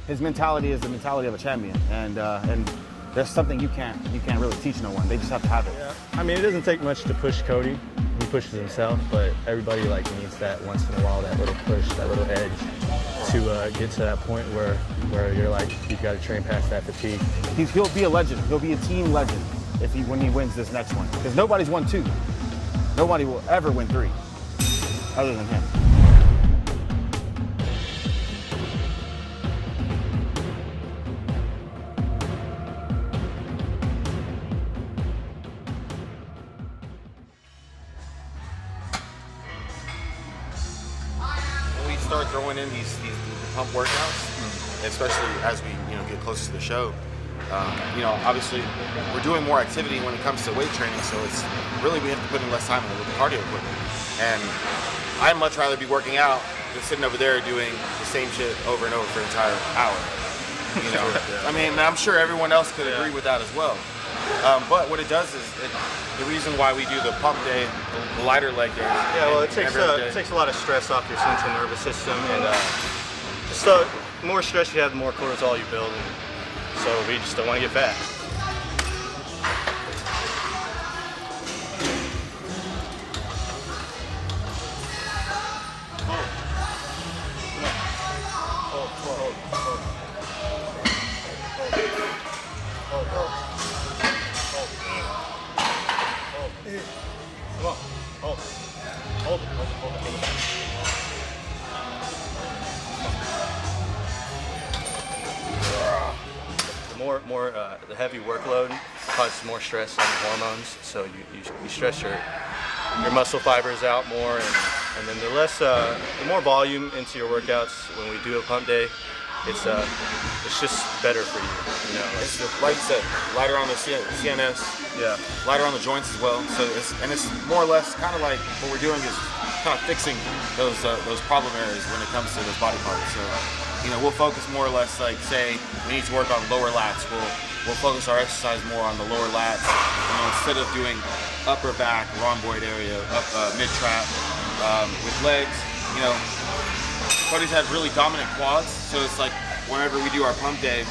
his mentality is the mentality of a champion, and there's something you can't really teach no one. They just have to have it. Yeah. I mean, it doesn't take much to push Cody. He pushes himself, but everybody like needs that once in a while, that little push, that little edge to get to that point where you're like, you've got to train past that fatigue. He'll be a legend. He'll be a team legend when he wins this next one, because nobody's won 2. Nobody will ever win 3 other than him. Start throwing in these pump workouts, especially as we get closer to the show. Obviously we're doing more activity when it comes to weight training, so it's really we have to put in less time with the cardio equipment. And I'd much rather be working out than sitting over there doing the same shit over and over for an entire hour. I mean, I'm sure everyone else could agree with that as well. But what it does is the reason why we do the pump day, the lighter leg day. Yeah, well, it takes a lot of stress off your central nervous system, and just the more stress you have, the more cortisol you build, and so we just don't want to get fat. The heavy workload causes more stress on your hormones, so you stress your muscle fibers out more, and then the more volume into your workouts when we do a pump day, it's just better for you. It's like you said, lighter on the CNS, lighter on the joints as well. So it's more or less kind of like what we're doing is kind of fixing those problem areas when it comes to those body parts. So we'll focus more or less, like say we need to work on lower lats. We'll focus our exercise more on the lower lats. Instead of doing upper back, rhomboid area, mid trap with legs. Cody's had really dominant quads, so it's like whenever we do our pump day,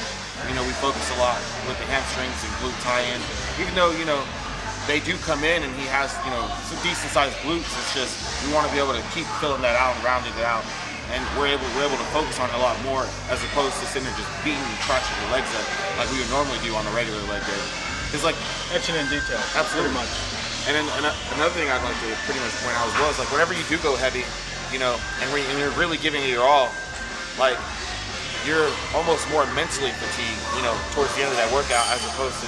we focus a lot with the hamstrings and glute tie-in. Even though they do come in and he has some decent sized glutes, it's just we want to be able to keep filling that out and rounding it out. And we're able to focus on it a lot more as opposed to sitting there just beating and crushing your legs up like we would normally do on a regular leg day. It's like etching in detail. Absolutely. Pretty much. And then another thing I'd like to pretty much point out as well is like whenever you do go heavy, and you're really giving it your all, like you're almost more mentally fatigued, towards the end of that workout as opposed to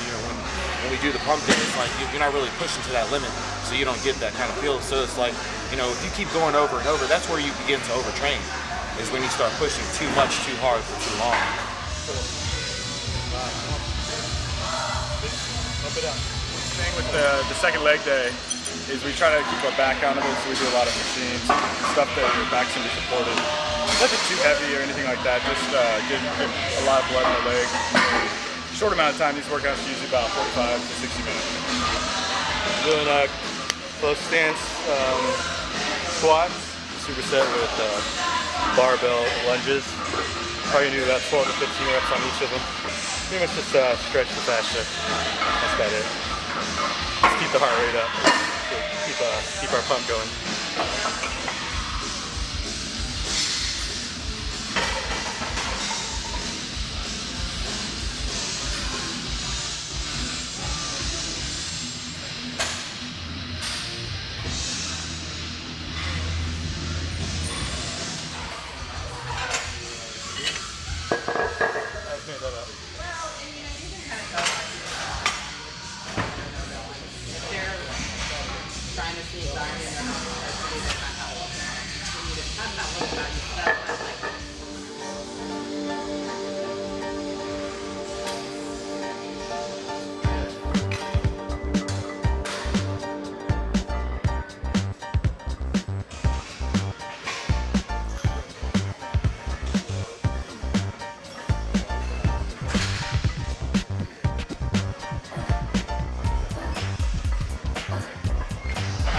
when we do the pump day, it's like you're not really pushing to that limit, so you don't get that kind of feel. So it's like, if you keep going over and over, that's where you begin to overtrain, is when you start pushing too much, too hard for too long. Up it up. The thing with the second leg day is we try to keep our back out of it, so we do a lot of machines, stuff that your back's going to be supported. Nothing too heavy or anything like that, just get a lot of blood in the leg. Short amount of time, these workouts are usually about 45 to 60 minutes. Doing close stance squats, superset with barbell lunges. Probably do about 12 to 15 reps on each of them. Pretty much just stretch the fascia. That's about it. Just keep the heart rate up. Keep our pump going.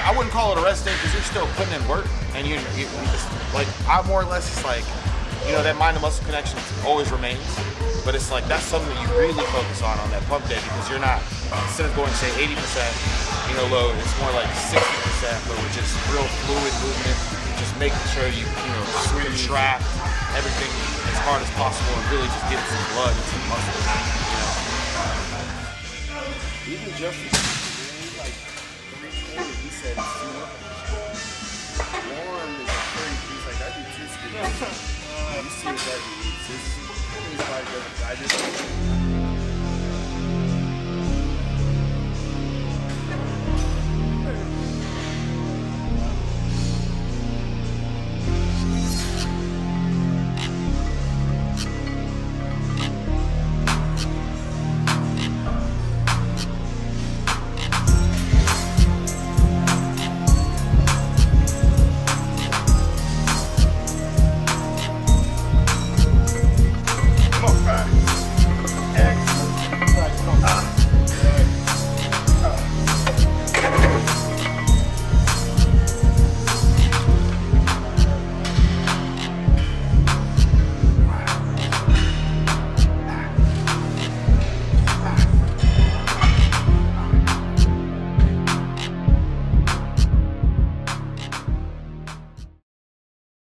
I wouldn't call it a rest day because you're still putting in work, and you just, like, I more or less, it's like you know, that mind to muscle connection always remains, but it's like that's something that you really focus on that pump day, because you're not, instead of going say 80%, you know, load, it's more like 60%, but with just real fluid movement, just making sure you know, contract everything as hard as possible and really just get some blood into the muscle, you know. Even Jeffrey, like 320, he said it's too much. Warren is a freak. He's like, I do 2 squats. You see his every week. His body doesn't. I just.